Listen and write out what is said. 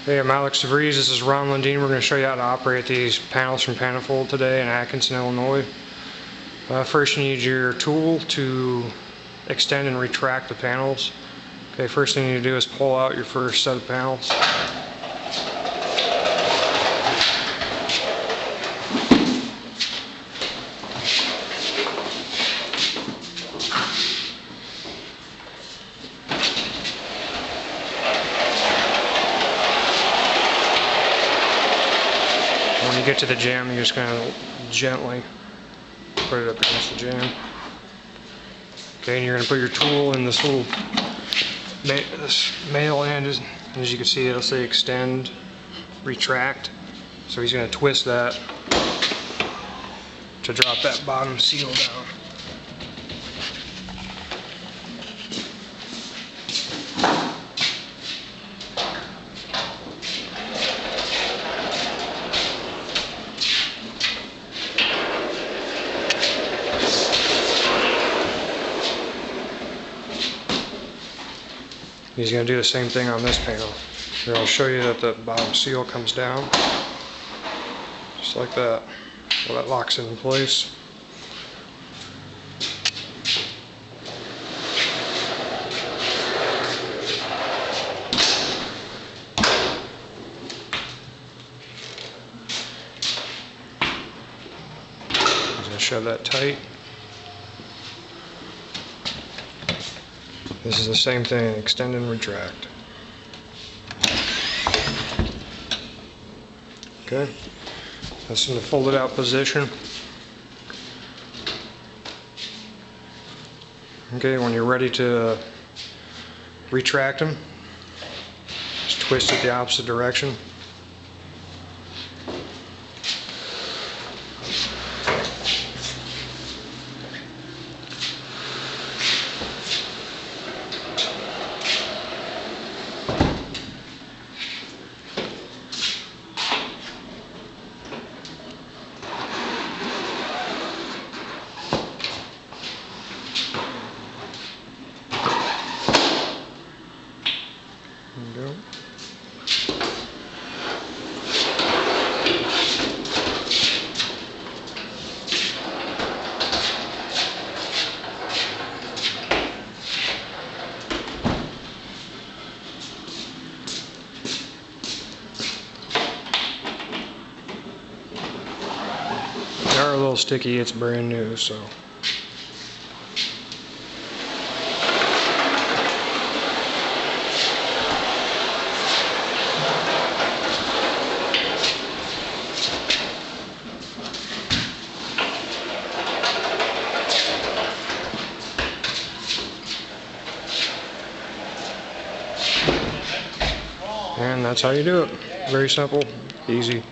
Hey, I'm Alex DeVries. This is Ron Lundeen. We're going to show you how to operate these panels from Panelfold today in Atkinson, Illinois. First, you need your tool to extend and retract the panels. Okay, first thing you need to do is pull out your first set of panels. When you get to the jamb, you're just going to gently put it up against the jamb. Okay, and you're going to put your tool in this little this male end, as you can see, it'll say extend, retract. So he's going to twist that to drop that bottom seal down. He's going to do the same thing on this panel. Here, I'll show you that the bottom seal comes down, just like that. Well, that locks it in place. I'm going to shove that tight. This is the same thing, extend and retract. Okay, that's in the folded out position. Okay, when you're ready to retract them, just twist it the opposite direction. There you go. They are a little sticky, it's brand new, so. And that's how you do it. Very simple, easy.